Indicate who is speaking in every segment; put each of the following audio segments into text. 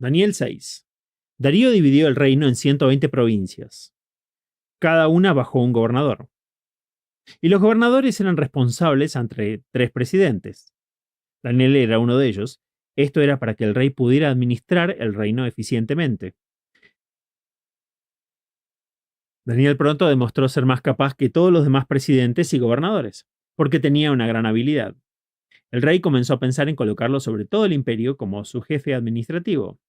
Speaker 1: Daniel 6. Darío dividió el reino en 120 provincias, cada una bajo un gobernador. Y los gobernadores eran responsables ante 3 presidentes. Daniel era uno de ellos. Esto era para que el rey pudiera administrar el reino eficientemente. Daniel pronto demostró ser más capaz que todos los demás presidentes y gobernadores, porque tenía una gran habilidad. El rey comenzó a pensar en colocarlo sobre todo el imperio como su jefe administrativo.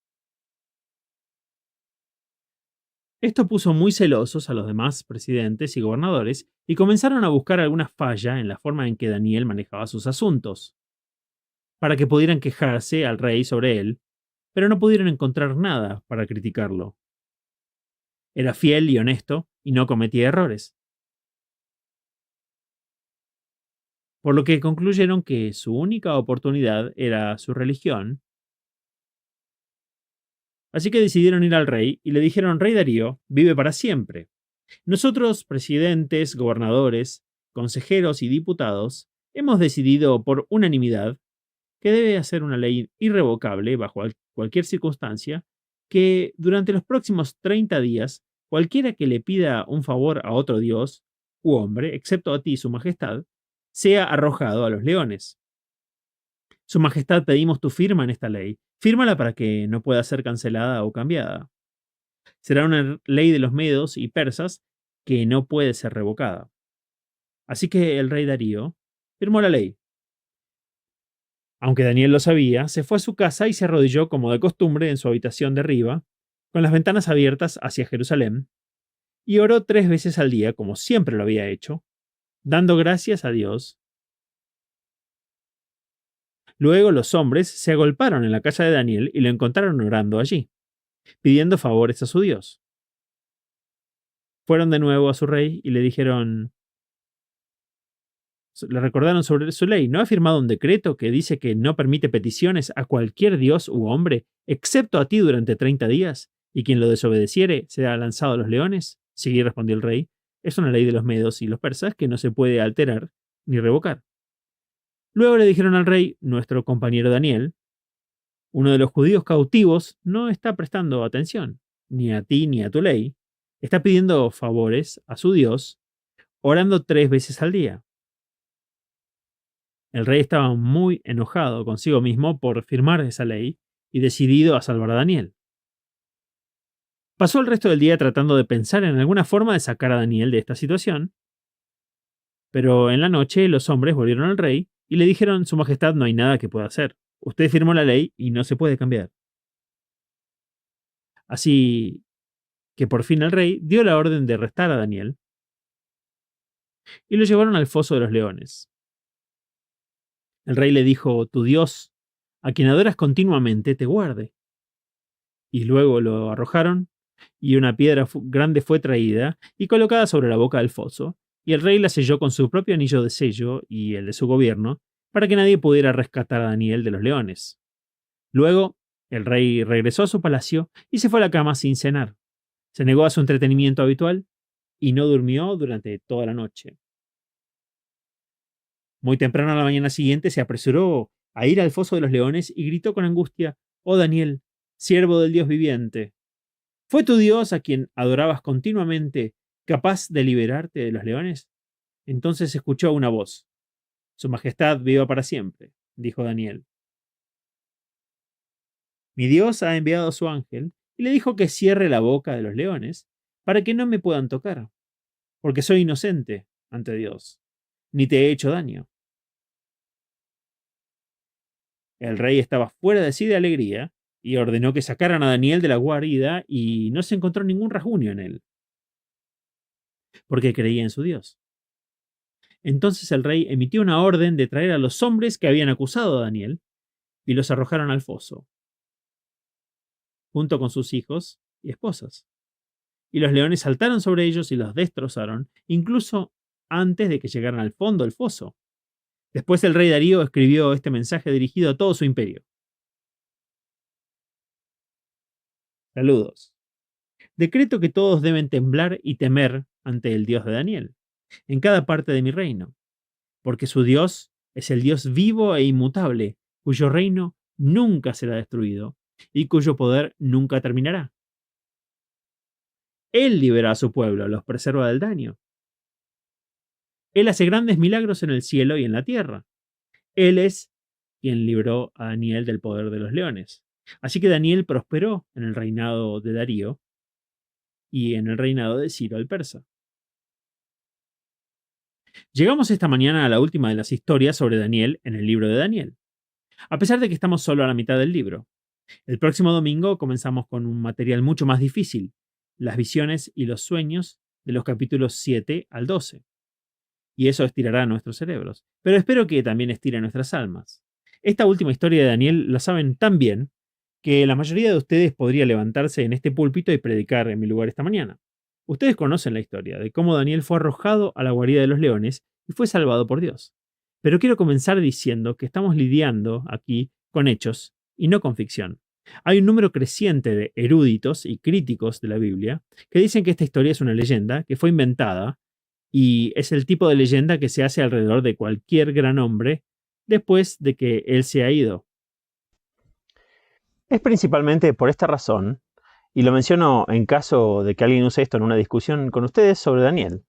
Speaker 1: Esto puso muy celosos a los demás presidentes y gobernadores y comenzaron a buscar alguna falla en la forma en que Daniel manejaba sus asuntos, para que pudieran quejarse al rey sobre él, pero no pudieron encontrar nada para criticarlo. Era fiel y honesto y no cometía errores, por lo que concluyeron que su única oportunidad era su religión. Así que decidieron ir al rey y le dijeron: Rey Darío, vive para siempre. Nosotros, presidentes, gobernadores, consejeros y diputados, hemos decidido por unanimidad que debe hacer una ley irrevocable bajo cualquier circunstancia, que durante los próximos 30 días, cualquiera que le pida un favor a otro dios u hombre, excepto a ti, su majestad, sea arrojado a los leones. Su majestad, pedimos tu firma en esta ley. Fírmala para que no pueda ser cancelada o cambiada. Será una ley de los medos y persas que no puede ser revocada. Así que el rey Darío firmó la ley. Aunque Daniel lo sabía, se fue a su casa y se arrodilló como de costumbre en su habitación de arriba, con las ventanas abiertas hacia Jerusalén, y oró 3 veces al día, como siempre lo había hecho, dando gracias a Dios. Luego los hombres se agolparon en la casa de Daniel y lo encontraron orando allí, pidiendo favores a su Dios. Fueron de nuevo a su rey y le recordaron sobre su ley. ¿No ha firmado un decreto que dice que no permite peticiones a cualquier dios u hombre, excepto a ti durante 30 días? Y quien lo desobedeciere será lanzado a los leones. Sí, respondió el rey. Es una ley de los medos y los persas que no se puede alterar ni revocar. Luego le dijeron al rey: nuestro compañero Daniel, uno de los judíos cautivos, no está prestando atención, ni a ti ni a tu ley. Está pidiendo favores a su Dios, orando 3 veces al día. El rey estaba muy enojado consigo mismo por firmar esa ley y decidido a salvar a Daniel. Pasó el resto del día tratando de pensar en alguna forma de sacar a Daniel de esta situación, pero en la noche los hombres volvieron al rey y le dijeron: Su Majestad, no hay nada que pueda hacer. Usted firmó la ley y no se puede cambiar. Así que por fin el rey dio la orden de arrestar a Daniel y lo llevaron al foso de los leones. El rey le dijo: Tu Dios, a quien adoras continuamente, te guarde. Y luego lo arrojaron, y una piedra grande fue traída y colocada sobre la boca del foso, y el rey la selló con su propio anillo de sello y el de su gobierno, para que nadie pudiera rescatar a Daniel de los leones. Luego, el rey regresó a su palacio y se fue a la cama sin cenar. Se negó a su entretenimiento habitual y no durmió durante toda la noche. Muy temprano a la mañana siguiente se apresuró a ir al foso de los leones y gritó con angustia: Oh Daniel, siervo del Dios viviente, ¿fue tu Dios, a quien adorabas continuamente, capaz de liberarte de los leones? Entonces escuchó una voz: Su Majestad viva para siempre, dijo Daniel. Mi Dios ha enviado a su ángel y le dijo que cierre la boca de los leones para que no me puedan tocar, porque soy inocente ante Dios, ni te he hecho daño. El rey estaba fuera de sí de alegría y ordenó que sacaran a Daniel de la guarida, y no se encontró ningún rasguño en él, porque creía en su Dios. Entonces el rey emitió una orden de traer a los hombres que habían acusado a Daniel y los arrojaron al foso, junto con sus hijos y esposas. Y los leones saltaron sobre ellos y los destrozaron, incluso antes de que llegaran al fondo del foso. Después el rey Darío escribió este mensaje dirigido a todo su imperio. Saludos. Decreto que todos deben temblar y temer ante el Dios de Daniel, en cada parte de mi reino, porque su Dios es el Dios vivo e inmutable, cuyo reino nunca será destruido, y cuyo poder nunca terminará. Él libera a su pueblo, los preserva del daño. Él hace grandes milagros en el cielo y en la tierra. Él es quien libró a Daniel del poder de los leones. Así que Daniel prosperó en el reinado de Darío y en el reinado de Ciro el persa. Llegamos esta mañana a la última de las historias sobre Daniel en el libro de Daniel, a pesar de que estamos solo a la mitad del libro. El próximo domingo comenzamos con un material mucho más difícil, las visiones y los sueños de los capítulos 7 al 12. Y eso estirará nuestros cerebros, pero espero que también estire nuestras almas. Esta última historia de Daniel la saben tan bien que la mayoría de ustedes podría levantarse en este púlpito y predicar en mi lugar esta mañana. Ustedes conocen la historia de cómo Daniel fue arrojado a la guarida de los leones y fue salvado por Dios. Pero quiero comenzar diciendo que estamos lidiando aquí con hechos y no con ficción. Hay un número creciente de eruditos y críticos de la Biblia que dicen que esta historia es una leyenda que fue inventada y es el tipo de leyenda que se hace alrededor de cualquier gran hombre después de que él se ha ido.
Speaker 2: Es principalmente por esta razón, y lo menciono en caso de que alguien use esto en una discusión con ustedes sobre Daniel.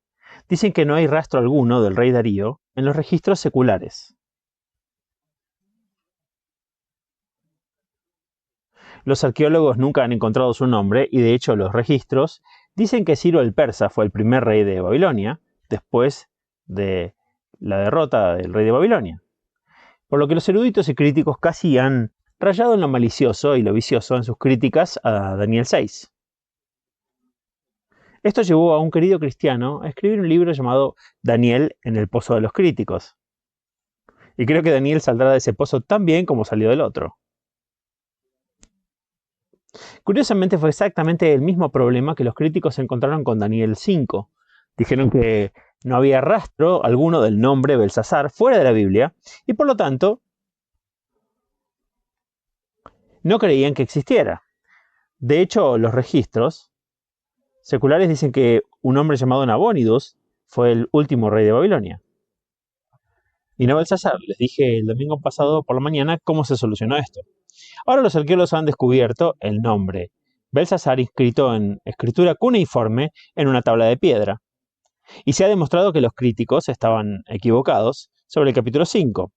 Speaker 2: Dicen que no hay rastro alguno del rey Darío en los registros seculares. Los arqueólogos nunca han encontrado su nombre y de hecho los registros dicen que Ciro el Persa fue el primer rey de Babilonia después de la derrota del rey de Babilonia. Por lo que los eruditos y críticos casi han rayado en lo malicioso y lo vicioso en sus críticas a Daniel 6. Esto llevó a un querido cristiano a escribir un libro llamado Daniel en el pozo de los críticos. Y creo que Daniel saldrá de ese pozo tan bien como salió del otro. Curiosamente fue exactamente el mismo problema que los críticos encontraron con Daniel 5. Dijeron que no había rastro alguno del nombre Belsasar fuera de la Biblia y por lo tanto no creían que existiera. De hecho, los registros seculares dicen que un hombre llamado Nabónidos fue el último rey de Babilonia. Y no Belsasar. Les dije el domingo pasado por la mañana cómo se solucionó esto. Ahora los arqueólogos han descubierto el nombre Belsasar inscrito en escritura cuneiforme en una tabla de piedra. Y se ha demostrado que los críticos estaban equivocados sobre el capítulo 5.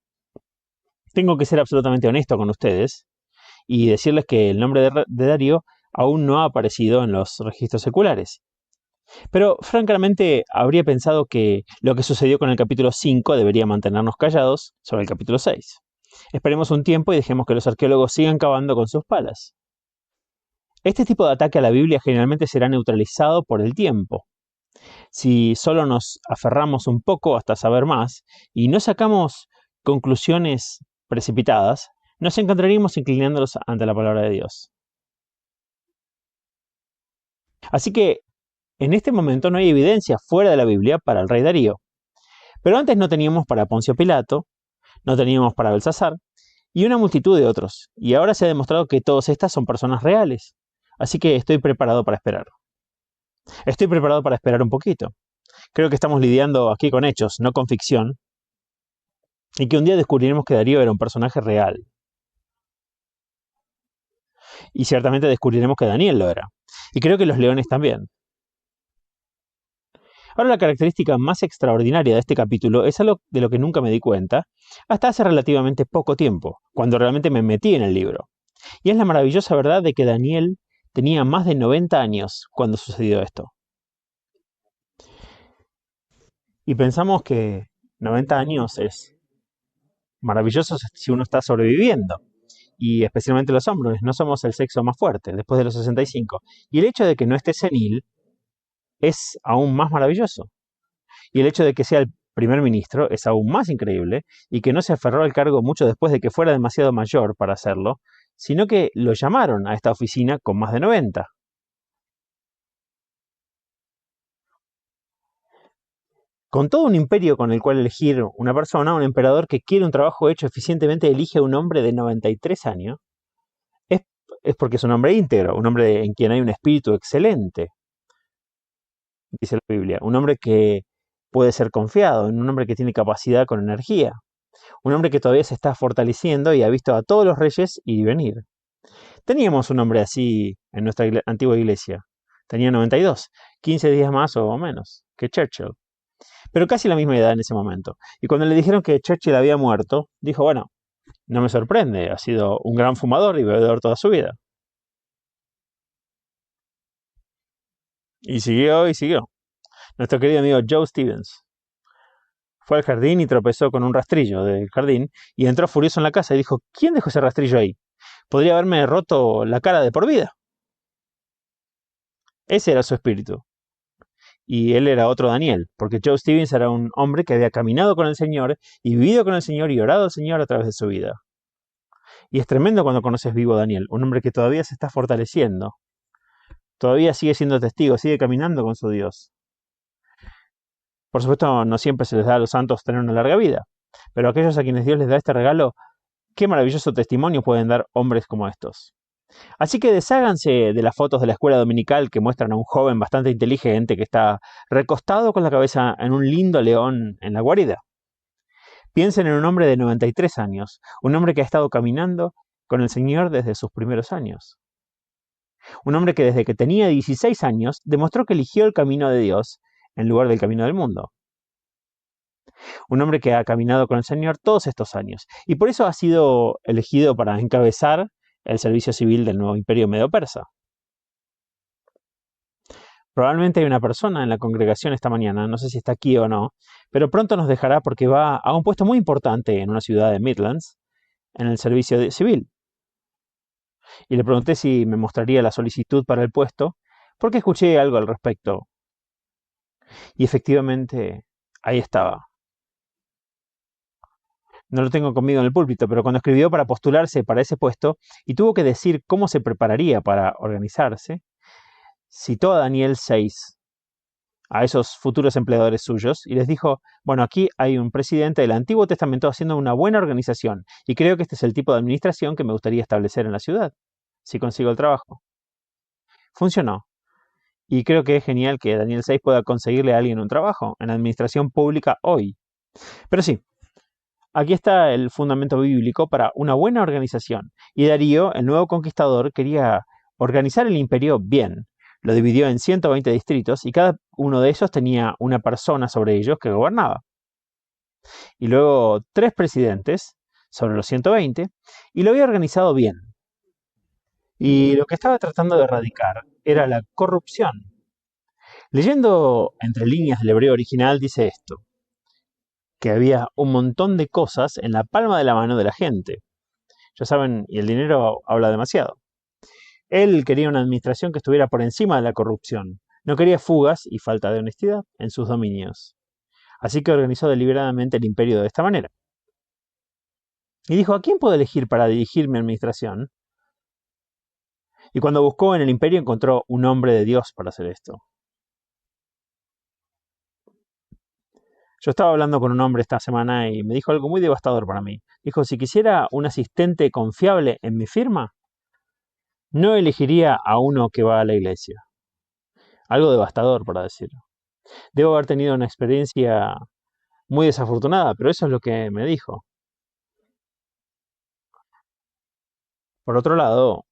Speaker 2: Tengo que ser absolutamente honesto con ustedes y decirles que el nombre de Darío aún no ha aparecido en los registros seculares. Pero francamente habría pensado que lo que sucedió con el capítulo 5 debería mantenernos callados sobre el capítulo 6. Esperemos un tiempo y dejemos que los arqueólogos sigan cavando con sus palas. Este tipo de ataque a la Biblia generalmente será neutralizado por el tiempo. Si solo nos aferramos un poco hasta saber más y no sacamos conclusiones precipitadas, nos encontraríamos inclinándonos ante la palabra de Dios. Así que en este momento no hay evidencia fuera de la Biblia para el rey Darío. Pero antes no teníamos para Poncio Pilato, no teníamos para Belsasar y una multitud de otros. Y ahora se ha demostrado que todas estas son personas reales. Así que estoy preparado para esperar. Estoy preparado para esperar un poquito. Creo que estamos lidiando aquí con hechos, no con ficción. Y que un día descubriremos que Darío era un personaje real. Y ciertamente descubriremos que Daniel lo era. Y creo que los leones también. Ahora la característica más extraordinaria de este capítulo es algo de lo que nunca me di cuenta hasta hace relativamente poco tiempo, cuando realmente me metí en el libro. Y es la maravillosa verdad de que Daniel tenía más de 90 años cuando sucedió esto. Y pensamos que 90 años es maravilloso si uno está sobreviviendo. Y especialmente los hombres, no somos el sexo más fuerte después de los 65. Y el hecho de que no esté senil es aún más maravilloso. Y el hecho de que sea el primer ministro es aún más increíble y que no se aferró al cargo mucho después de que fuera demasiado mayor para hacerlo, sino que lo llamaron a esta oficina con más de 90. Con todo un imperio con el cual elegir una persona, un emperador que quiere un trabajo hecho eficientemente elige a un hombre de 93 años, es porque es un hombre íntegro, un hombre en quien hay un espíritu excelente, dice la Biblia, un hombre que puede ser confiado, un hombre que tiene capacidad con energía, un hombre que todavía se está fortaleciendo y ha visto a todos los reyes ir y venir. Teníamos un hombre así en nuestra antigua iglesia. Tenía 92, 15 días más o menos que Churchill, pero casi la misma edad en ese momento. Y cuando le dijeron que Churchill había muerto, dijo, bueno, no me sorprende, ha sido un gran fumador y bebedor toda su vida. Y siguió y siguió. Nuestro querido amigo Joe Stevens fue al jardín y tropezó con un rastrillo del jardín y entró furioso en la casa y dijo, ¿quién dejó ese rastrillo ahí? Podría haberme roto la cara de por vida. Ese era su espíritu. Y él era otro Daniel, porque Joe Stevens era un hombre que había caminado con el Señor y vivido con el Señor y orado al Señor a través de su vida. Y es tremendo cuando conoces vivo a Daniel, un hombre que todavía se está fortaleciendo, todavía sigue siendo testigo, sigue caminando con su Dios. Por supuesto, no siempre se les da a los santos tener una larga vida, pero a aquellos a quienes Dios les da este regalo, qué maravilloso testimonio pueden dar hombres como estos. Así que desháganse de las fotos de la escuela dominical que muestran a un joven bastante inteligente que está recostado con la cabeza en un lindo león en la guarida. Piensen en un hombre de 93 años, un hombre que ha estado caminando con el Señor desde sus primeros años. Un hombre que desde que tenía 16 años demostró que eligió el camino de Dios en lugar del camino del mundo. Un hombre que ha caminado con el Señor todos estos años y por eso ha sido elegido para encabezar el servicio civil del nuevo imperio medo-persa. Probablemente hay una persona en la congregación esta mañana, no sé si está aquí o no, pero pronto nos dejará porque va a un puesto muy importante en una ciudad de Midlands, en el servicio civil. Y le pregunté si me mostraría la solicitud para el puesto, porque escuché algo al respecto. Y efectivamente, ahí estaba. No lo tengo conmigo en el púlpito, pero cuando escribió para postularse para ese puesto y tuvo que decir cómo se prepararía para organizarse, citó a Daniel 6, a esos futuros empleadores suyos, y les dijo, bueno, aquí hay un presidente del Antiguo Testamento haciendo una buena organización, y creo que este es el tipo de administración que me gustaría establecer en la ciudad, si consigo el trabajo. Funcionó. Y creo que es genial que Daniel 6 pueda conseguirle a alguien un trabajo en la administración pública hoy. Pero sí, aquí está el fundamento bíblico para una buena organización. Y Darío, el nuevo conquistador, quería organizar el imperio bien. Lo dividió en 120 distritos y cada uno de ellos tenía una persona sobre ellos que gobernaba. Y luego 3 presidentes sobre los 120 y lo había organizado bien. Y lo que estaba tratando de erradicar era la corrupción. Leyendo entre líneas del hebreo original dice esto, que había un montón de cosas en la palma de la mano de la gente. Ya saben, y el dinero habla demasiado. Él quería una administración que estuviera por encima de la corrupción. No quería fugas y falta de honestidad en sus dominios. Así que organizó deliberadamente el imperio de esta manera. Y dijo, ¿a quién puedo elegir para dirigir mi administración? Y cuando buscó en el imperio encontró un hombre de Dios para hacer esto. Yo estaba hablando con un hombre esta semana y me dijo algo muy devastador para mí. Dijo, si quisiera un asistente confiable en mi firma, no elegiría a uno que va a la iglesia. Algo devastador para decirlo. Debo haber tenido una experiencia muy desafortunada, pero eso es lo que me dijo. Por otro lado,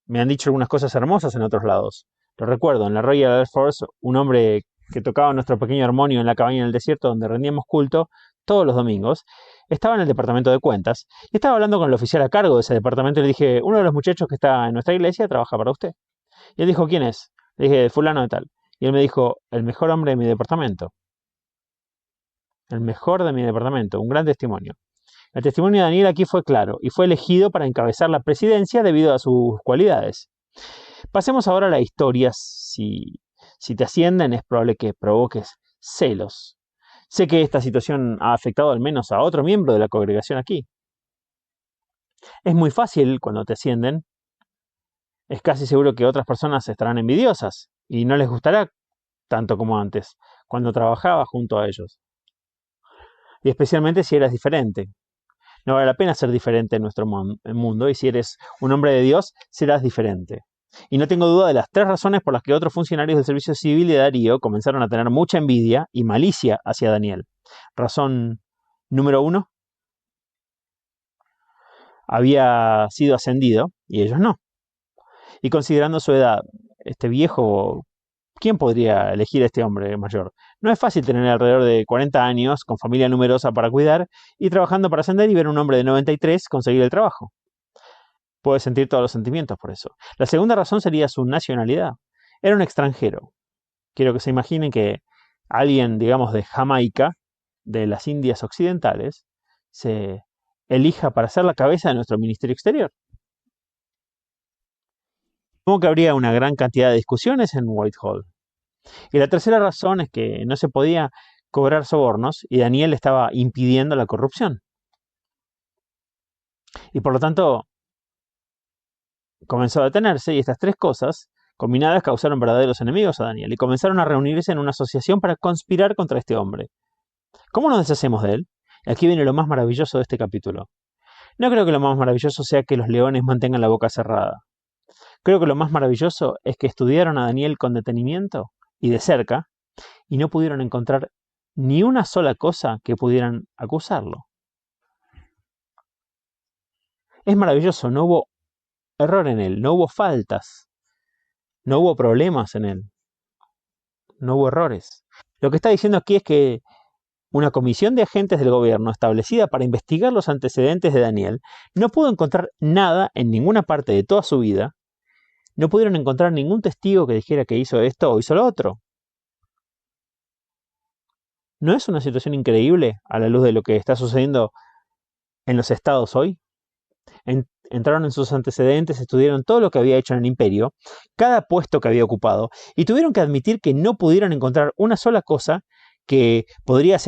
Speaker 2: me han dicho algunas cosas hermosas en otros lados. Lo recuerdo, en la Royal Air Force, un hombre que tocaba nuestro pequeño armonio en la cabaña en el desierto donde rendíamos culto todos los domingos, estaba en el departamento de cuentas y estaba hablando con el oficial a cargo de ese departamento y le dije, uno de los muchachos que está en nuestra iglesia trabaja para usted. Y él dijo, ¿quién es? Le dije, fulano de tal. Y él me dijo, el mejor hombre de mi departamento. El mejor de mi departamento, un gran testimonio. El testimonio de Daniel aquí fue claro y fue elegido para encabezar la presidencia debido a sus cualidades. Pasemos ahora a la historia. Si te ascienden es probable que provoques celos. Sé que esta situación ha afectado al menos a otro miembro de la congregación aquí. Es muy fácil cuando te ascienden. Es casi seguro que otras personas estarán envidiosas y no les gustará tanto como antes, cuando trabajaba junto a ellos. Y especialmente si eras diferente. No vale la pena ser diferente en nuestro mundo y si eres un hombre de Dios, serás diferente. Y no tengo duda de las 3 razones por las que otros funcionarios del servicio civil de Darío comenzaron a tener mucha envidia y malicia hacia Daniel. Razón número 1. Había sido ascendido y ellos no. Y considerando su edad, este viejo, ¿quién podría elegir a este hombre mayor? No es fácil tener alrededor de 40 años, con familia numerosa para cuidar, y trabajando para ascender y ver a un hombre de 93 conseguir el trabajo. Puede sentir todos los sentimientos por eso. La segunda razón sería su nacionalidad. Era un extranjero. Quiero que se imaginen que alguien, digamos, de Jamaica, de las Indias Occidentales, se elija para ser la cabeza de nuestro Ministerio Exterior. Supongo que habría una gran cantidad de discusiones en Whitehall. Y la tercera razón es que no se podía cobrar sobornos y Daniel estaba impidiendo la corrupción. Y por lo tanto, comenzó a detenerse y estas tres cosas, combinadas, causaron verdaderos enemigos a Daniel y comenzaron a reunirse en una asociación para conspirar contra este hombre. ¿Cómo nos deshacemos de él? Y aquí viene lo más maravilloso de este capítulo. No creo que lo más maravilloso sea que los leones mantengan la boca cerrada. Creo que lo más maravilloso es que estudiaron a Daniel con detenimiento y de cerca y no pudieron encontrar ni una sola cosa que pudieran acusarlo. Es maravilloso, no hubo error en él, no hubo faltas, no hubo problemas en él, no hubo errores. Lo que está diciendo aquí es que una comisión de agentes del gobierno establecida para investigar los antecedentes de Daniel no pudo encontrar nada en ninguna parte de toda su vida, no pudieron encontrar ningún testigo que dijera que hizo esto o hizo lo otro. ¿No es una situación increíble a la luz de lo que está sucediendo en los estados hoy? Entraron en sus antecedentes, estudiaron todo lo que había hecho en el imperio, cada puesto que había ocupado, y tuvieron que admitir que no pudieron encontrar una sola cosa que podría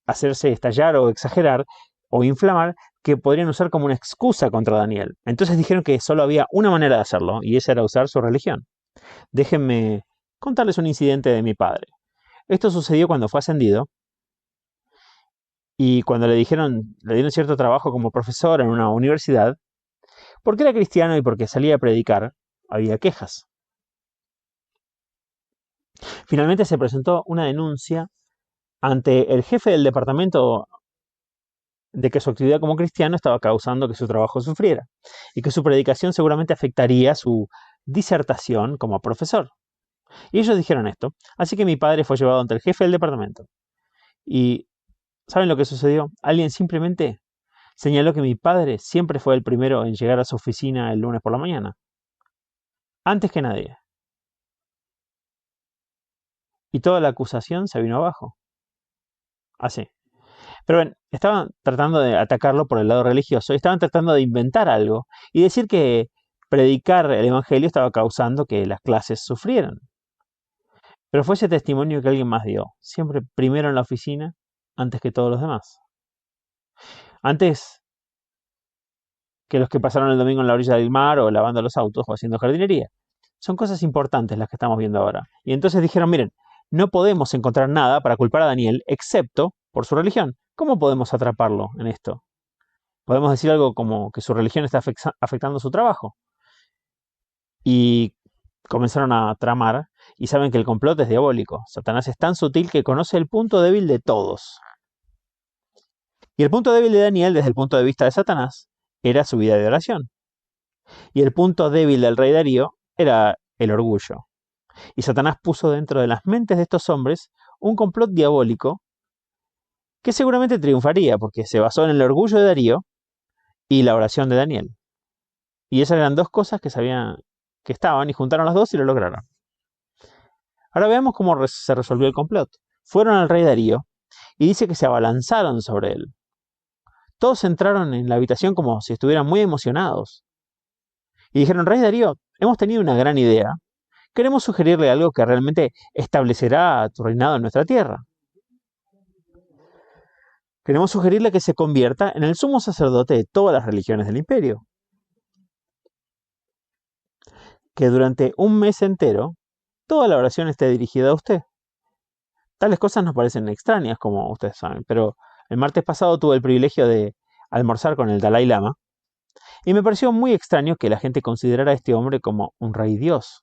Speaker 2: hacerse estallar o exagerar o inflamar, que podrían usar como una excusa contra Daniel. Entonces dijeron que solo había una manera de hacerlo, y esa era usar su religión. Déjenme contarles un incidente de mi padre. Esto sucedió cuando fue ascendido, y cuando le dieron cierto trabajo como profesor en una universidad, porque era cristiano y porque salía a predicar, había quejas. Finalmente se presentó una denuncia ante el jefe del departamento de que su actividad como cristiano estaba causando que su trabajo sufriera y que su predicación seguramente afectaría su disertación como profesor. Y ellos dijeron esto, así que mi padre fue llevado ante el jefe del departamento. Y ¿saben lo que sucedió? Alguien simplemente señaló que mi padre siempre fue el primero en llegar a su oficina el lunes por la mañana. Antes que nadie. Y toda la acusación se vino abajo. Así. Pero bueno, estaban tratando de atacarlo por el lado religioso y estaban tratando de inventar algo y decir que predicar el evangelio estaba causando que las clases sufrieran. Pero fue ese testimonio que alguien más dio, siempre primero en la oficina, antes que todos los demás. Antes que los que pasaron el domingo en la orilla del mar o lavando los autos o haciendo jardinería. Son cosas importantes las que estamos viendo ahora. Y entonces dijeron, miren, no podemos encontrar nada para culpar a Daniel excepto por su religión. ¿Cómo podemos atraparlo en esto? Podemos decir algo como que su religión está afectando su trabajo. Y comenzaron a tramar y saben que el complot es diabólico. Satanás es tan sutil que conoce el punto débil de todos. Y el punto débil de Daniel, desde el punto de vista de Satanás, era su vida de oración. Y el punto débil del rey Darío era el orgullo. Y Satanás puso dentro de las mentes de estos hombres un complot diabólico que seguramente triunfaría porque se basó en el orgullo de Darío y la oración de Daniel. Y esas eran dos cosas que sabían que estaban y juntaron las dos y lo lograron. Ahora veamos cómo se resolvió el complot. Fueron al rey Darío y dice que se abalanzaron sobre él. Todos entraron en la habitación como si estuvieran muy emocionados. Y dijeron, rey Darío, hemos tenido una gran idea. Queremos sugerirle algo que realmente establecerá tu reinado en nuestra tierra. Queremos sugerirle que se convierta en el sumo sacerdote de todas las religiones del imperio. Que durante un mes entero, toda la oración esté dirigida a usted. Tales cosas nos parecen extrañas, como ustedes saben, pero el martes pasado tuve el privilegio de almorzar con el Dalai Lama y me pareció muy extraño que la gente considerara a este hombre como un rey dios.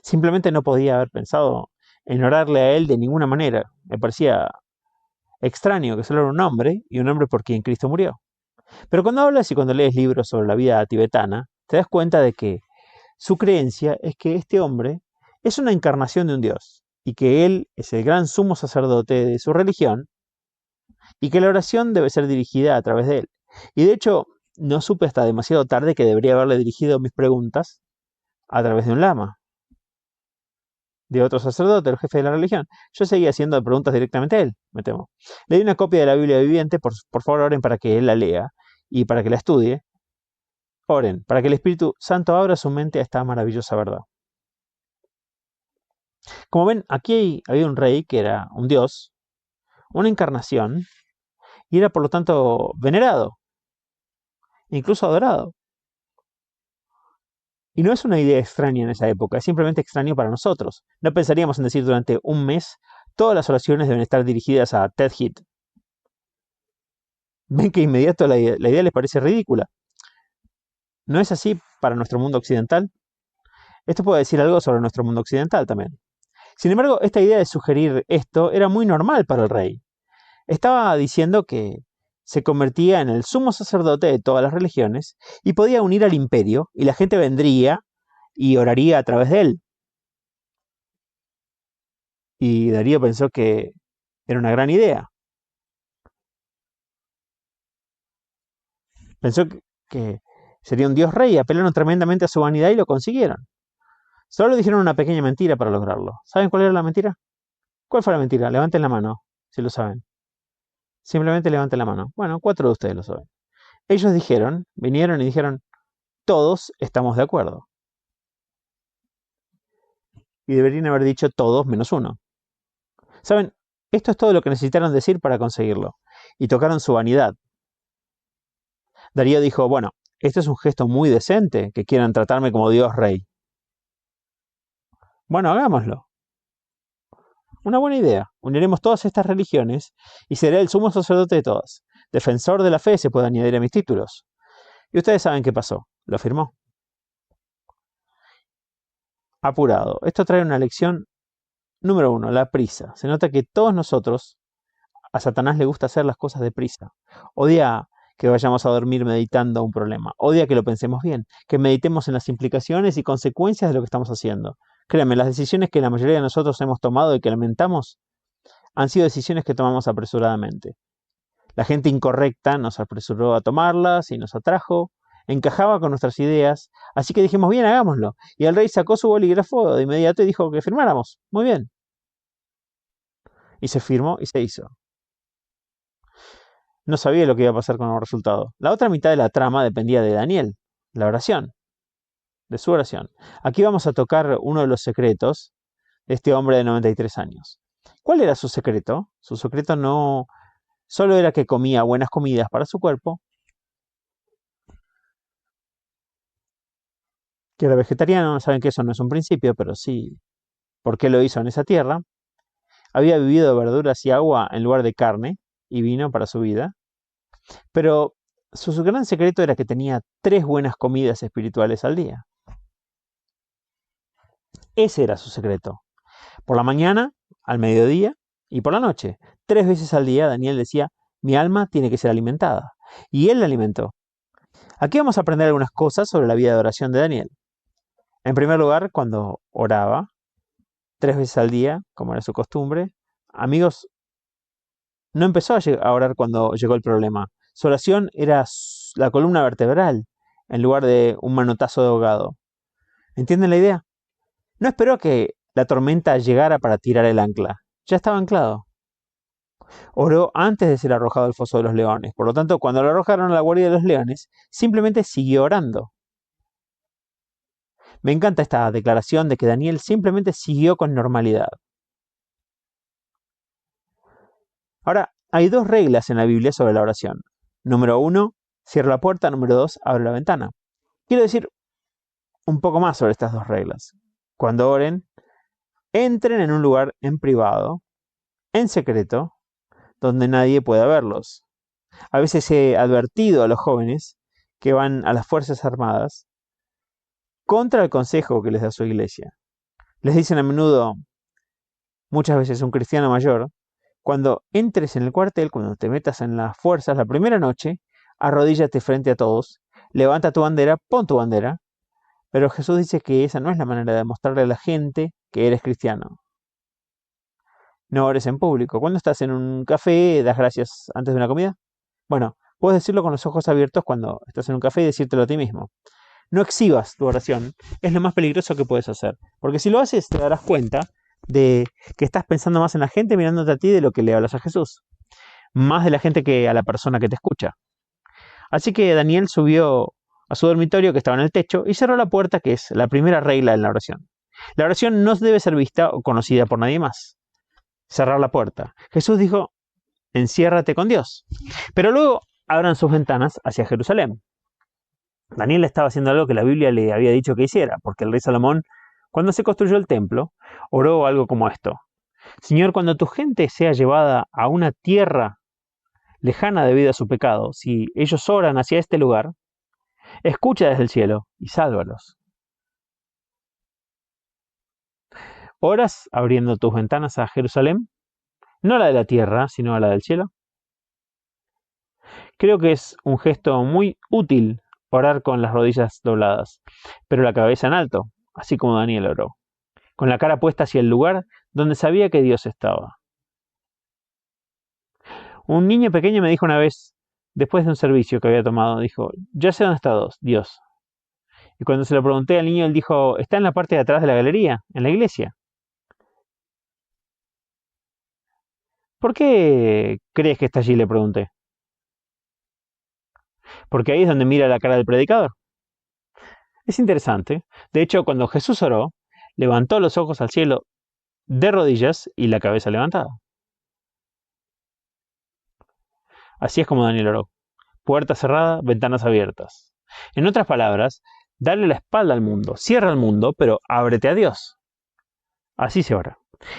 Speaker 2: Simplemente no podía haber pensado en orarle a él de ninguna manera. Me parecía extraño que solo era un hombre y un hombre por quien Cristo murió. Pero cuando hablas y cuando lees libros sobre la vida tibetana, te das cuenta de que su creencia es que este hombre es una encarnación de un dios y que él es el gran sumo sacerdote de su religión y que la oración debe ser dirigida a través de él. Y de hecho, no supe hasta demasiado tarde que debería haberle dirigido mis preguntas a través de un lama, de otro sacerdote, el jefe de la religión. Yo seguía haciendo preguntas directamente a él, me temo. Le di una copia de la Biblia viviente, por favor oren para que él la lea y para que la estudie. Oren, para que el Espíritu Santo abra su mente a esta maravillosa verdad. Como ven, aquí había un rey que era un dios, una encarnación, y era por lo tanto venerado, incluso adorado. Y no es una idea extraña en esa época, es simplemente extraño para nosotros. No pensaríamos en decir durante un mes, todas las oraciones deben estar dirigidas a Ted Heath. Ven que inmediato la idea les parece ridícula. ¿No es así para nuestro mundo occidental? Esto puede decir algo sobre nuestro mundo occidental también. Sin embargo, esta idea de sugerir esto era muy normal para el rey. Estaba diciendo que se convertía en el sumo sacerdote de todas las religiones y podía unir al imperio y la gente vendría y oraría a través de él. Y Darío pensó que era una gran idea. Pensó que sería un dios rey, apelaron tremendamente a su vanidad y lo consiguieron. Solo dijeron una pequeña mentira para lograrlo. ¿Saben cuál era la mentira? ¿Cuál fue la mentira? Levanten la mano, si lo saben. Simplemente levanten la mano. Bueno, 4 de ustedes lo saben. Ellos vinieron y dijeron, todos estamos de acuerdo. Y deberían haber dicho todos menos uno. ¿Saben? Esto es todo lo que necesitaron decir para conseguirlo. Y tocaron su vanidad. Darío dijo, bueno, este es un gesto muy decente, que quieran tratarme como Dios Rey. Bueno, hagámoslo. Una buena idea. Uniremos todas estas religiones y seré el sumo sacerdote de todas. Defensor de la fe se puede añadir a mis títulos. Y ustedes saben qué pasó. Lo firmó. Apurado. Esto trae una lección número 1, la prisa. Se nota que todos nosotros, a Satanás le gusta hacer las cosas deprisa. Odia que vayamos a dormir meditando un problema. Odia que lo pensemos bien, que meditemos en las implicaciones y consecuencias de lo que estamos haciendo. Créanme, las decisiones que la mayoría de nosotros hemos tomado y que lamentamos han sido decisiones que tomamos apresuradamente. La gente incorrecta nos apresuró a tomarlas y nos atrajo, encajaba con nuestras ideas, así que dijimos, bien, hagámoslo. Y el rey sacó su bolígrafo de inmediato y dijo que firmáramos. Muy bien. Y se firmó y se hizo. No sabía lo que iba a pasar con el resultado. La otra mitad de la trama dependía de Daniel, la oración, de su oración. Aquí vamos a tocar uno de los secretos de este hombre de 93 años. ¿Cuál era su secreto? Su secreto no solo era que comía buenas comidas para su cuerpo, que era vegetariano, saben que eso no es un principio, pero sí, ¿por qué lo hizo en esa tierra? Había vivido de verduras y agua en lugar de carne y vino para su vida. Pero su gran secreto era que tenía 3 buenas comidas espirituales al día. Ese era su secreto. Por la mañana, al mediodía y por la noche. 3 veces al día Daniel decía, mi alma tiene que ser alimentada. Y él la alimentó. Aquí vamos a aprender algunas cosas sobre la vida de oración de Daniel. En primer lugar, cuando oraba, 3 veces al día, como era su costumbre, amigos, no empezó a orar cuando llegó el problema. Su oración era la columna vertebral, en lugar de un manotazo de ahogado. ¿Entienden la idea? No esperó a que la tormenta llegara para tirar el ancla. Ya estaba anclado. Oró antes de ser arrojado al foso de los leones. Por lo tanto, cuando lo arrojaron a la guardia de los leones, simplemente siguió orando. Me encanta esta declaración de que Daniel simplemente siguió con normalidad. Ahora, hay 2 reglas en la Biblia sobre la oración. Número 1, cierra la puerta. Número 2, abre la ventana. Quiero decir un poco más sobre estas 2 reglas. Cuando oren, entren en un lugar en privado, en secreto, donde nadie pueda verlos. A veces he advertido a los jóvenes que van a las Fuerzas Armadas contra el consejo que les da su iglesia. Les dicen a menudo, muchas veces un cristiano mayor, cuando entres en el cuartel, cuando te metas en las fuerzas la primera noche, arrodíllate frente a todos, levanta tu bandera, pon tu bandera. Pero Jesús dice que esa no es la manera de mostrarle a la gente que eres cristiano. No ores en público. Cuando estás en un café, das gracias antes de una comida. Bueno, puedes decirlo con los ojos abiertos cuando estás en un café y decírtelo a ti mismo. No exhibas tu oración. Es lo más peligroso que puedes hacer. Porque si lo haces, te darás cuenta de que estás pensando más en la gente mirándote a ti de lo que le hablas a Jesús. Más de la gente que a la persona que te escucha. Así que Daniel subió a su dormitorio que estaba en el techo y cerró la puerta, que es la primera regla en la oración. La oración no debe ser vista o conocida por nadie más. Cerrar la puerta. Jesús dijo, enciérrate con Dios. Pero luego abran sus ventanas hacia Jerusalén. Daniel estaba haciendo algo que la Biblia le había dicho que hiciera, porque el rey Salomón, cuando se construyó el templo, oró algo como esto. Señor, cuando tu gente sea llevada a una tierra lejana debido a su pecado, si ellos oran hacia este lugar, escucha desde el cielo y sálvalos. ¿Oras abriendo tus ventanas a Jerusalén? No a la de la tierra, sino a la del cielo. Creo que es un gesto muy útil orar con las rodillas dobladas, pero la cabeza en alto, así como Daniel oró, con la cara puesta hacia el lugar donde sabía que Dios estaba. Un niño pequeño me dijo una vez, después de un servicio que había tomado, dijo, ya sé dónde está Dios. Y cuando se lo pregunté al niño, él dijo, está en la parte de atrás de la galería, en la iglesia. ¿Por qué crees que está allí?, le pregunté. Porque ahí es donde mira la cara del predicador. Es interesante. De hecho, cuando Jesús oró, levantó los ojos al cielo de rodillas y la cabeza levantada. Así es como Daniel oró. Puerta cerrada, ventanas abiertas. En otras palabras, darle la espalda al mundo. Cierra el mundo, pero ábrete a Dios. Así se ora.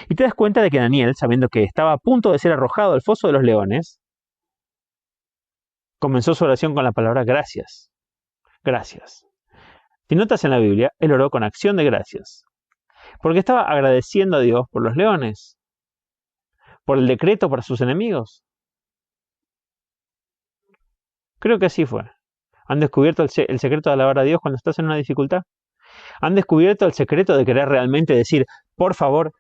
Speaker 2: Y te das cuenta de que Daniel, sabiendo que estaba a punto de ser arrojado al foso de los leones, comenzó su oración con la palabra gracias. Gracias. Si notas en la Biblia, él oró con acción de gracias. Porque estaba agradeciendo a Dios por los leones, por el decreto para sus enemigos. Creo que así fue. ¿Han descubierto el secreto de alabar a Dios cuando estás en una dificultad? ¿Han descubierto el secreto de querer realmente decir, por favor,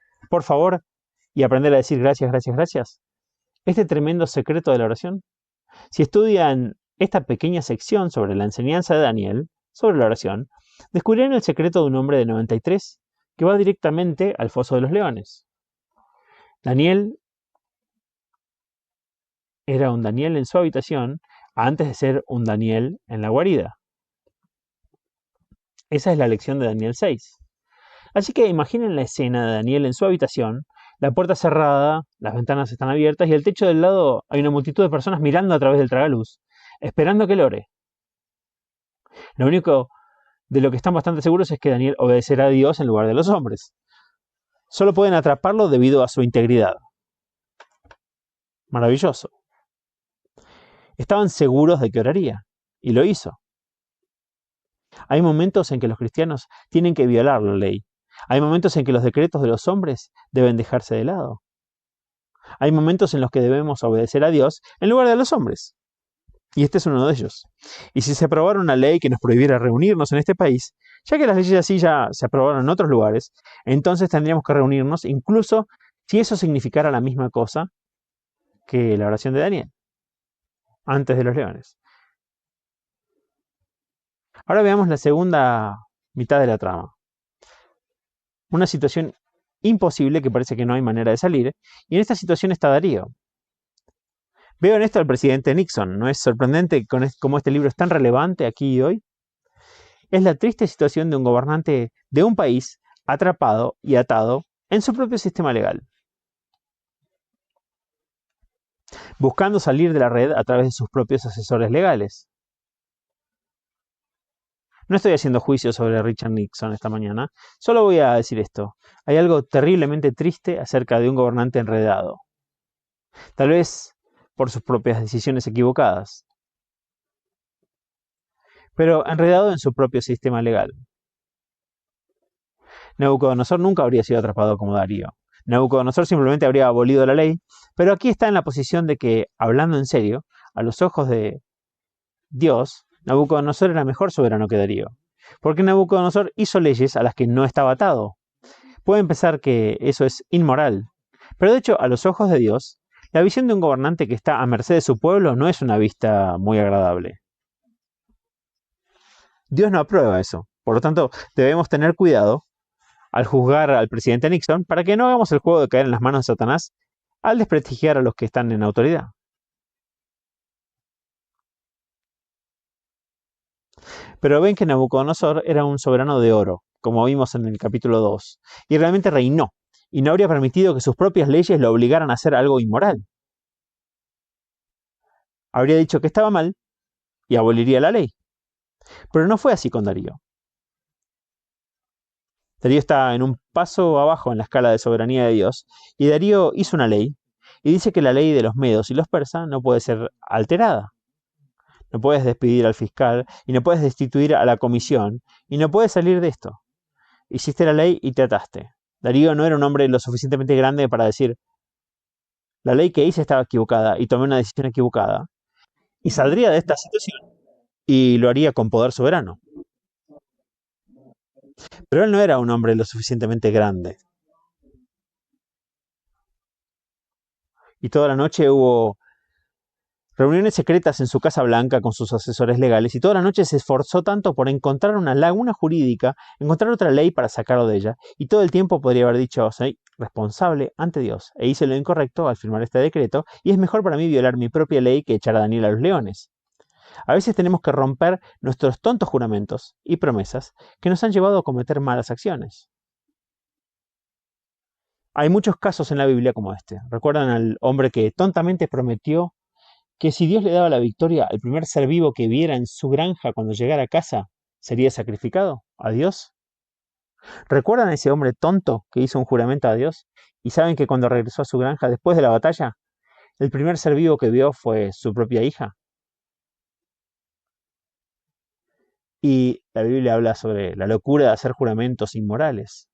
Speaker 2: y aprender a decir gracias, gracias, gracias? Este tremendo secreto de la oración. Si estudian esta pequeña sección sobre la enseñanza de Daniel, sobre la oración, descubrirán el secreto de un hombre de 93 que va directamente al foso de los leones. Daniel era un Daniel en su habitación antes de ser un Daniel en la guarida. Esa es la lección de Daniel 6. Así que imaginen la escena de Daniel en su habitación, la puerta cerrada, las ventanas están abiertas y al techo del lado hay una multitud de personas mirando a través del tragaluz, esperando que él ore. Lo único de lo que están bastante seguros es que Daniel obedecerá a Dios en lugar de los hombres. Solo pueden atraparlo debido a su integridad. Maravilloso. Estaban seguros de que oraría, y lo hizo. Hay momentos en que los cristianos tienen que violar la ley. Hay momentos en que los decretos de los hombres deben dejarse de lado. Hay momentos en los que debemos obedecer a Dios en lugar de a los hombres. Y este es uno de ellos. Y si se aprobara una ley que nos prohibiera reunirnos en este país, ya que las leyes así ya se aprobaron en otros lugares, entonces tendríamos que reunirnos incluso si eso significara la misma cosa que la oración de Daniel, antes de los leones. Ahora veamos la segunda mitad de la trama. Una situación imposible que parece que no hay manera de salir, y en esta situación está Darío. Veo en esto al presidente Nixon. ¿No es sorprendente cómo este libro es tan relevante aquí y hoy? Es la triste situación de un gobernante de un país atrapado y atado en su propio sistema legal, buscando salir de la red a través de sus propios asesores legales. No estoy haciendo juicio sobre Richard Nixon esta mañana, solo voy a decir esto. Hay algo terriblemente triste acerca de un gobernante enredado. Tal vez por sus propias decisiones equivocadas, pero enredado en su propio sistema legal. Nabucodonosor nunca habría sido atrapado como Darío. Nabucodonosor simplemente habría abolido la ley, pero aquí está en la posición de que, hablando en serio, a los ojos de Dios, Nabucodonosor era mejor soberano que Darío, porque Nabucodonosor hizo leyes a las que no estaba atado. Pueden pensar que eso es inmoral, pero de hecho, a los ojos de Dios, la visión de un gobernante que está a merced de su pueblo no es una vista muy agradable. Dios no aprueba eso. Por lo tanto, debemos tener cuidado al juzgar al presidente Nixon para que no hagamos el juego de caer en las manos de Satanás al desprestigiar a los que están en autoridad. Pero ven que Nabucodonosor era un soberano de oro, como vimos en el capítulo 2, y realmente reinó, y no habría permitido que sus propias leyes lo obligaran a hacer algo inmoral. Habría dicho que estaba mal y aboliría la ley. Pero no fue así con Darío. Darío está en un paso abajo en la escala de soberanía de Dios, y Darío hizo una ley, y dice que la ley de los medos y los persas no puede ser alterada. No puedes despedir al fiscal, y no puedes destituir a la comisión, y no puedes salir de esto. Hiciste la ley y te ataste. Darío no era un hombre lo suficientemente grande para decir, la ley que hice estaba equivocada y tomé una decisión equivocada, y saldría de esta situación y lo haría con poder soberano. Pero él no era un hombre lo suficientemente grande. Y toda la noche hubo reuniones secretas en su Casa Blanca con sus asesores legales, y toda la noche se esforzó tanto por encontrar una laguna jurídica, encontrar otra ley para sacarlo de ella, y todo el tiempo podría haber dicho, soy responsable ante Dios, e hice lo incorrecto al firmar este decreto, y es mejor para mí violar mi propia ley que echar a Daniel a los leones. A veces tenemos que romper nuestros tontos juramentos y promesas que nos han llevado a cometer malas acciones. Hay muchos casos en la Biblia como este. ¿Recuerdan al hombre que tontamente prometió que si Dios le daba la victoria, el primer ser vivo que viera en su granja cuando llegara a casa sería sacrificado a Dios? ¿Recuerdan a ese hombre tonto que hizo un juramento a Dios? ¿Y saben que cuando regresó a su granja después de la batalla, el primer ser vivo que vio fue su propia hija? Y la Biblia habla sobre la locura de hacer juramentos inmorales.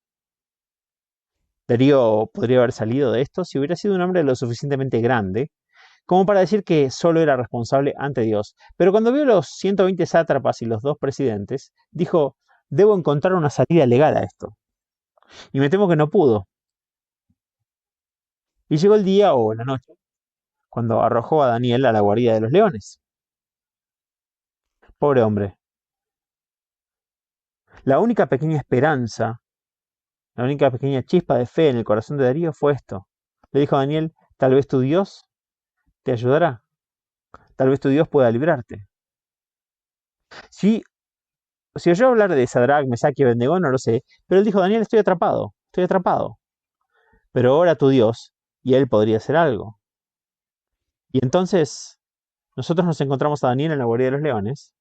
Speaker 2: Darío podría haber salido de esto si hubiera sido un hombre lo suficientemente grande como para decir que solo era responsable ante Dios. Pero cuando vio los 120 sátrapas y los 2 presidentes, dijo, debo encontrar una salida legal a esto. Y me temo que no pudo. Y llegó el día o la noche, cuando arrojó a Daniel a la guarida de los leones. Pobre hombre. La única pequeña esperanza, la única pequeña chispa de fe en el corazón de Darío fue esto. Le dijo a Daniel, tal vez tu Dios te ayudará. Tal vez tu Dios pueda librarte. Si oyó hablar de Sadrach, Mesach y Abednego, no lo sé, pero él dijo, Daniel, estoy atrapado. Pero ora a tu Dios y él podría hacer algo. Y entonces nosotros nos encontramos a Daniel en la guarida de los leones.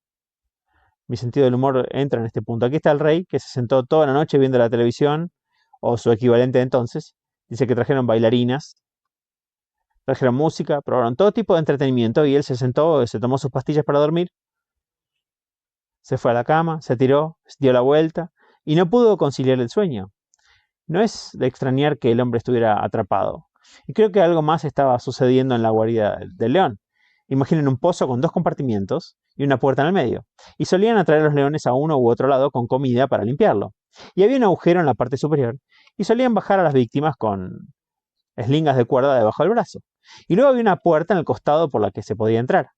Speaker 2: Mi sentido del humor entra en este punto. Aquí está el rey que se sentó toda la noche viendo la televisión, o su equivalente de entonces. Dice que trajeron bailarinas, trajeron música, probaron todo tipo de entretenimiento y él se sentó, se tomó sus pastillas para dormir, se fue a la cama, se tiró, dio la vuelta y no pudo conciliar el sueño. No es de extrañar que el hombre estuviera atrapado. Y creo que algo más estaba sucediendo en la guarida del león. Imaginen un pozo con 2 compartimientos y una puerta en el medio. Y solían atraer a los leones a uno u otro lado con comida para limpiarlo. Y había un agujero en la parte superior. Y solían bajar a las víctimas con eslingas de cuerda debajo del brazo. Y luego había una puerta en el costado por la que se podía entrar.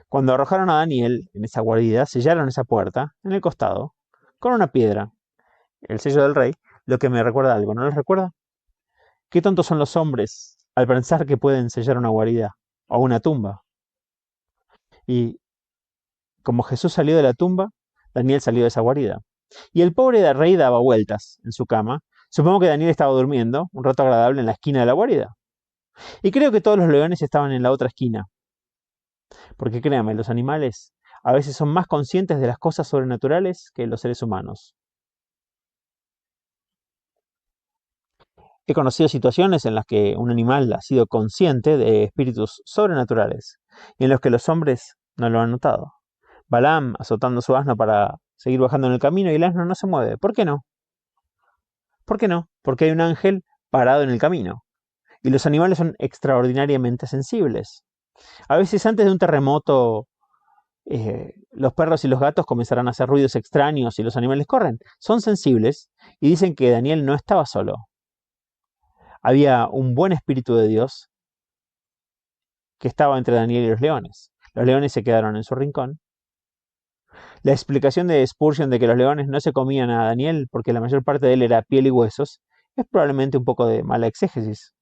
Speaker 2: Cuando arrojaron a Daniel en esa guarida, sellaron esa puerta en el costado con una piedra, el sello del rey, lo que me recuerda algo, ¿no les recuerda? Qué tontos son los hombres al pensar que pueden sellar una guarida o una tumba. Y como Jesús salió de la tumba, Daniel salió de esa guarida. Y el pobre rey daba vueltas en su cama. Supongo que Daniel estaba durmiendo, un rato agradable en la esquina de la guarida. Y creo que todos los leones estaban en la otra esquina. Porque créanme, los animales a veces son más conscientes de las cosas sobrenaturales que los seres humanos. He conocido situaciones en las que un animal ha sido consciente de espíritus sobrenaturales y en los que los hombres no lo han notado. Balaam azotando su asno para seguir bajando en el camino y el asno no se mueve. ¿Por qué no? ¿Por qué no? Porque hay un ángel parado en el camino. Y los animales son extraordinariamente sensibles. A veces antes de un terremoto Los perros y los gatos comenzarán a hacer ruidos extraños y los animales corren. Son sensibles y dicen que Daniel no estaba solo. Había un buen espíritu de Dios que estaba entre Daniel y los leones. Los leones se quedaron en su rincón. La explicación de Spurgeon de que los leones no se comían a Daniel porque la mayor parte de él era piel y huesos es probablemente un poco de mala exégesis.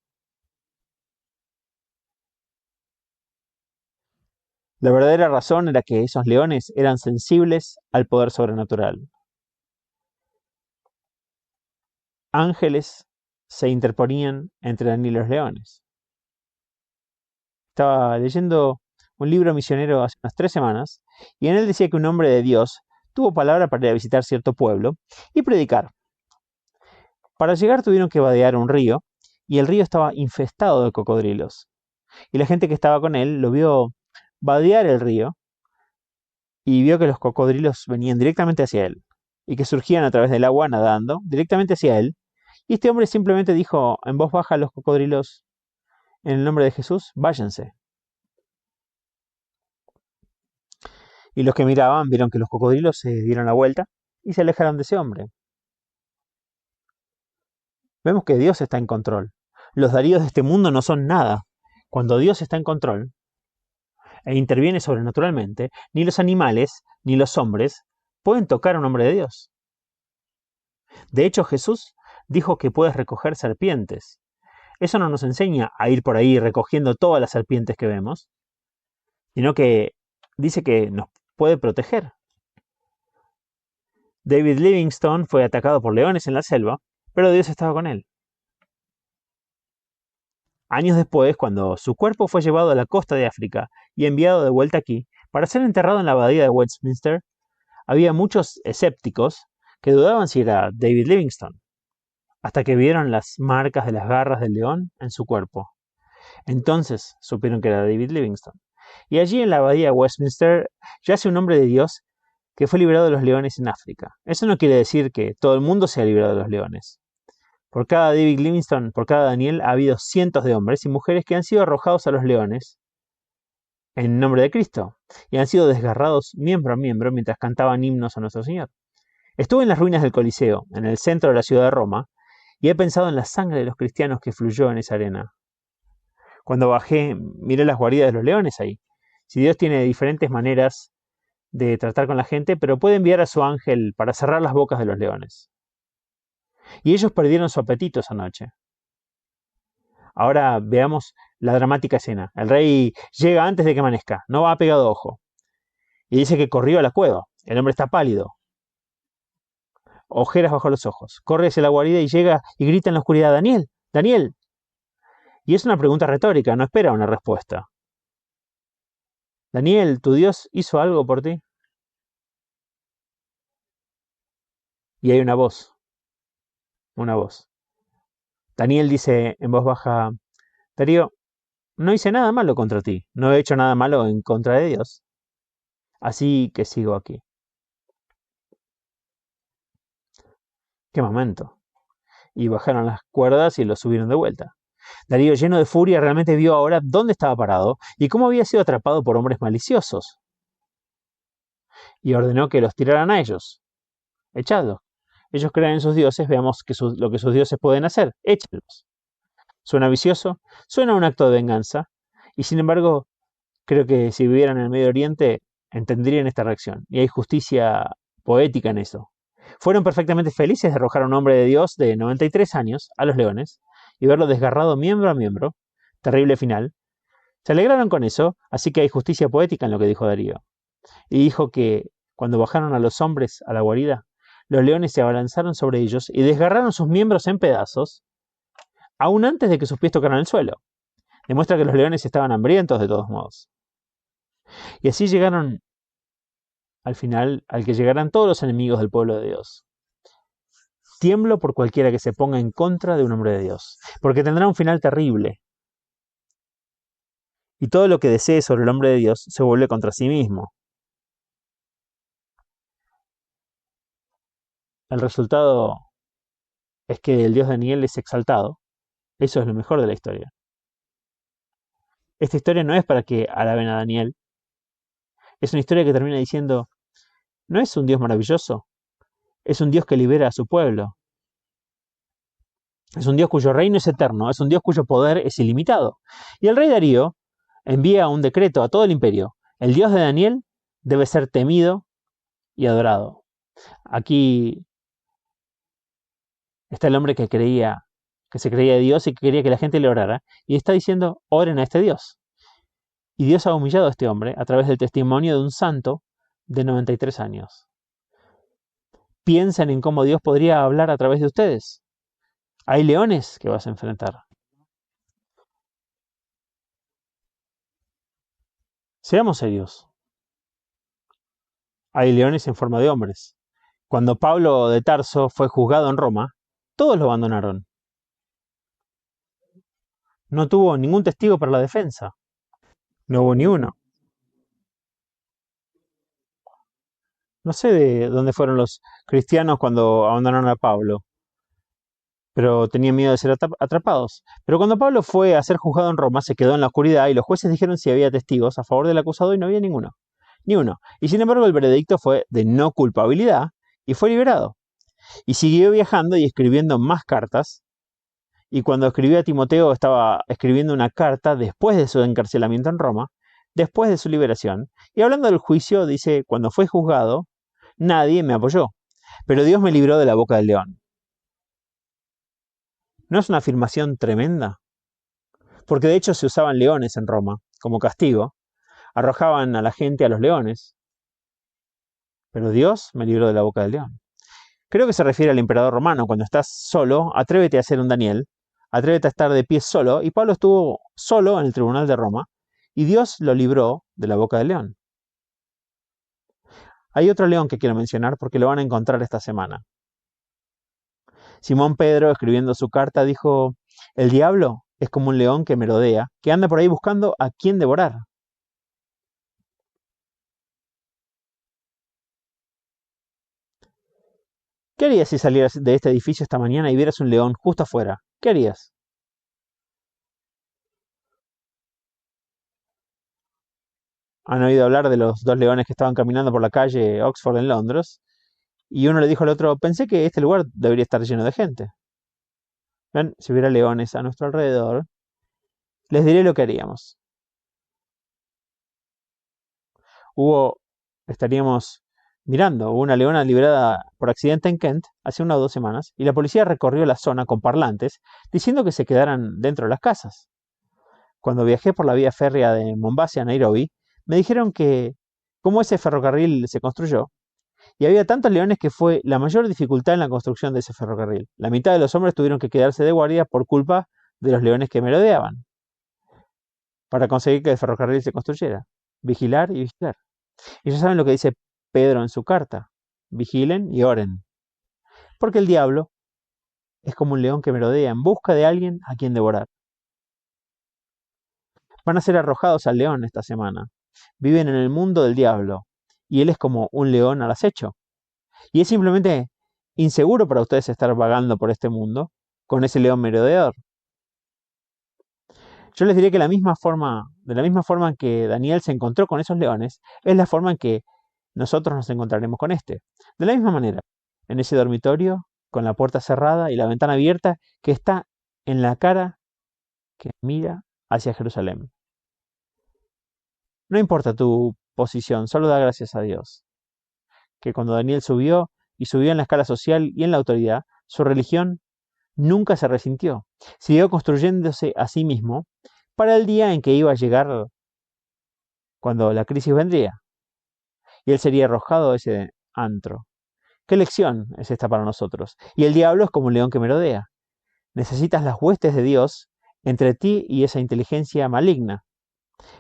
Speaker 2: La verdadera razón era que esos leones eran sensibles al poder sobrenatural. Ángeles se interponían entre Daniel y los leones. Estaba leyendo un libro misionero hace unas 3 semanas y en él decía que un hombre de Dios tuvo palabra para ir a visitar cierto pueblo y predicar. Para llegar tuvieron que vadear un río y el río estaba infestado de cocodrilos. Y la gente que estaba con él lo vio vadear el río y vio que los cocodrilos venían directamente hacia él y que surgían a través del agua nadando directamente hacia él. Y este hombre simplemente dijo en voz baja a los cocodrilos: en el nombre de Jesús, váyanse. Y los que miraban vieron que los cocodrilos se dieron la vuelta y se alejaron de ese hombre. Vemos que Dios está en control. Los Daríos de este mundo no son nada. Cuando Dios está en control e interviene sobrenaturalmente, ni los animales ni los hombres pueden tocar a un hombre de Dios. De hecho, Jesús dijo que puedes recoger serpientes. Eso no nos enseña a ir por ahí recogiendo todas las serpientes que vemos, sino que dice que nos puede proteger. David Livingstone fue atacado por leones en la selva, pero Dios estaba con él. Años después, cuando su cuerpo fue llevado a la costa de África y enviado de vuelta aquí para ser enterrado en la abadía de Westminster, había muchos escépticos que dudaban si era David Livingstone, hasta que vieron las marcas de las garras del león en su cuerpo. Entonces supieron que era David Livingstone. Y allí en la abadía de Westminster yace un hombre de Dios que fue liberado de los leones en África. Eso no quiere decir que todo el mundo sea librado de los leones. Por cada David Livingstone, por cada Daniel, ha habido cientos de hombres y mujeres que han sido arrojados a los leones en nombre de Cristo y han sido desgarrados miembro a miembro mientras cantaban himnos a nuestro Señor. Estuve en las ruinas del Coliseo, en el centro de la ciudad de Roma, y he pensado en la sangre de los cristianos que fluyó en esa arena. Cuando bajé, miré las guaridas de los leones ahí. Si Dios tiene diferentes maneras de tratar con la gente, pero puede enviar a su ángel para cerrar las bocas de los leones. Y ellos perdieron su apetito esa noche. Ahora veamos la dramática escena. El rey llega antes de que amanezca, no va pegado ojo. Y dice que corrió a la cueva. El hombre está pálido, ojeras bajo los ojos. Corre hacia la guarida y llega y grita en la oscuridad: ¡Daniel! ¡Daniel! Y es una pregunta retórica, no espera una respuesta. Daniel, ¿tu Dios hizo algo por ti? Y hay una voz. Una voz. Daniel dice en voz baja: Darío, no hice nada malo contra ti. No he hecho nada malo en contra de Dios. Así que sigo aquí. ¡Qué momento! Y bajaron las cuerdas y lo subieron de vuelta. Darío, lleno de furia, realmente vio ahora dónde estaba parado y cómo había sido atrapado por hombres maliciosos. Y ordenó que los tiraran a ellos. Echadlos. Ellos creen en sus dioses, veamos lo que sus dioses pueden hacer. Échenlos. Suena vicioso, suena un acto de venganza, y sin embargo, creo que si vivieran en el Medio Oriente, entenderían esta reacción. Y hay justicia poética en eso. Fueron perfectamente felices de arrojar a un hombre de Dios de 93 años a los leones y verlo desgarrado miembro a miembro. Terrible final. Se alegraron con eso, así que hay justicia poética en lo que dijo Darío. Y dijo que cuando bajaron a los hombres a la guarida, los leones se abalanzaron sobre ellos y desgarraron sus miembros en pedazos, aún antes de que sus pies tocaran el suelo. Demuestra que los leones estaban hambrientos de todos modos. Y así llegaron al final al que llegarán todos los enemigos del pueblo de Dios. Tiemblo por cualquiera que se ponga en contra de un hombre de Dios, porque tendrá un final terrible. Y todo lo que desee sobre el hombre de Dios se vuelve contra sí mismo. El resultado es que el Dios Daniel es exaltado. Eso es lo mejor de la historia. Esta historia no es para que alaben a Daniel. Es una historia que termina diciendo, ¿no es un Dios maravilloso? Es un Dios que libera a su pueblo. Es un Dios cuyo reino es eterno, es un Dios cuyo poder es ilimitado. Y el rey Darío envía un decreto a todo el imperio. El Dios de Daniel debe ser temido y adorado. Aquí está el hombre que se creía Dios y que quería que la gente le orara, y está diciendo, oren a este Dios. Y Dios ha humillado a este hombre a través del testimonio de un santo de 93 años. Piensen en cómo Dios podría hablar a través de ustedes. Hay leones que vas a enfrentar. Seamos serios. Hay leones en forma de hombres. Cuando Pablo de Tarso fue juzgado en Roma, todos lo abandonaron. No tuvo ningún testigo para la defensa. No hubo ni uno. No sé de dónde fueron los cristianos cuando abandonaron a Pablo, pero tenían miedo de ser atrapados. Pero cuando Pablo fue a ser juzgado en Roma, se quedó en la oscuridad y los jueces dijeron si había testigos a favor del acusado y no había ninguno. Ni uno. Y sin embargo el veredicto fue de no culpabilidad y fue liberado. Y siguió viajando y escribiendo más cartas. Y cuando escribió a Timoteo estaba escribiendo una carta después de su encarcelamiento en Roma, después de su liberación. Y hablando del juicio, dice, cuando fue juzgado, nadie me apoyó, pero Dios me libró de la boca del león. ¿No es una afirmación tremenda? Porque de hecho se usaban leones en Roma como castigo, arrojaban a la gente a los leones, pero Dios me libró de la boca del león. Creo que se refiere al emperador romano. Cuando estás solo, atrévete a ser un Daniel, atrévete a estar de pie solo, y Pablo estuvo solo en el tribunal de Roma, y Dios lo libró de la boca del león. Hay otro león que quiero mencionar porque lo van a encontrar esta semana. Simón Pedro, escribiendo su carta, dijo, el diablo es como un león que merodea, que anda por ahí buscando a quién devorar. ¿Qué harías si salieras de este edificio esta mañana y vieras un león justo afuera? ¿Qué harías? Han oído hablar de los dos leones que estaban caminando por la calle Oxford en Londres, y uno le dijo al otro, pensé que este lugar debería estar lleno de gente. ¿Ven? Si hubiera leones a nuestro alrededor, les diré lo que haríamos. Estaríamos mirando, hubo una leona liberada por accidente en Kent hace 1 o 2 semanas, y la policía recorrió la zona con parlantes diciendo que se quedaran dentro de las casas. Cuando viajé por la vía férrea de Mombasa a Nairobi, me dijeron que cómo ese ferrocarril se construyó, y había tantos leones que fue la mayor dificultad en la construcción de ese ferrocarril. La mitad de los hombres tuvieron que quedarse de guardia por culpa de los leones que merodeaban, para conseguir que el ferrocarril se construyera. Vigilar y vigilar. Y ya saben lo que dice Pedro en su carta. Vigilen y oren. Porque el diablo es como un león que merodea en busca de alguien a quien devorar. Van a ser arrojados al león esta semana. Viven en el mundo del diablo. Y él es como un león al acecho. Y es simplemente inseguro para ustedes estar vagando por este mundo con ese león merodeador. Yo les diré que de la misma forma en que Daniel se encontró con esos leones, es la forma en que nosotros nos encontraremos con este. De la misma manera, en ese dormitorio, con la puerta cerrada y la ventana abierta, que está en la cara que mira hacia Jerusalén. No importa tu posición, solo da gracias a Dios. Que cuando Daniel subió en la escala social y en la autoridad, su religión nunca se resintió. Siguió construyéndose a sí mismo para el día en que iba a llegar cuando la crisis vendría. Y él sería arrojado a ese antro. ¿Qué lección es esta para nosotros? Y el diablo es como un león que merodea. Necesitas las huestes de Dios entre ti y esa inteligencia maligna.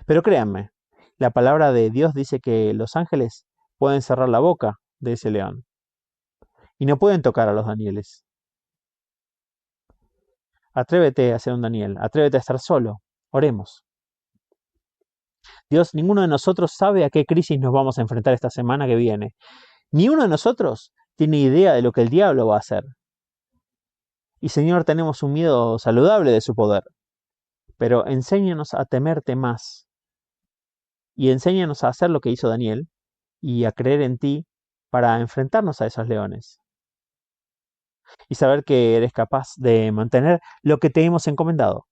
Speaker 2: Pero créanme, la palabra de Dios dice que los ángeles pueden cerrar la boca de ese león. Y no pueden tocar a los Danieles. Atrévete a ser un Daniel, atrévete a estar solo. Oremos. Dios, ninguno de nosotros sabe a qué crisis nos vamos a enfrentar esta semana que viene. Ni uno de nosotros tiene idea de lo que el diablo va a hacer. Y Señor, tenemos un miedo saludable de su poder. Pero enséñanos a temerte más. y enséñanos a hacer lo que hizo Daniel y a creer en ti para enfrentarnos a esos leones. Y saber que eres capaz de mantener lo que te hemos encomendado.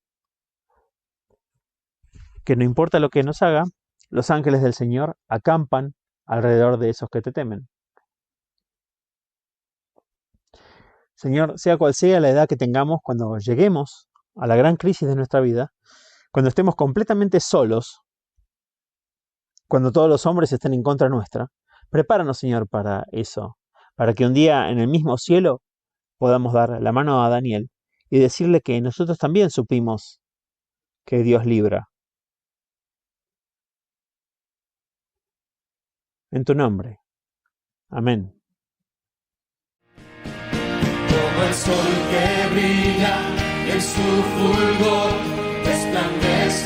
Speaker 2: Que no importa lo que nos haga, los ángeles del Señor acampan alrededor de esos que te temen. Señor, sea cual sea la edad que tengamos cuando lleguemos a la gran crisis de nuestra vida, cuando estemos completamente solos, cuando todos los hombres estén en contra nuestra, prepáranos, Señor, para eso, para que un día en el mismo cielo podamos dar la mano a Daniel y decirle que nosotros también supimos que Dios libra. En tu nombre. Amén.
Speaker 3: Como el sol que brilla en su fulgor, resplandece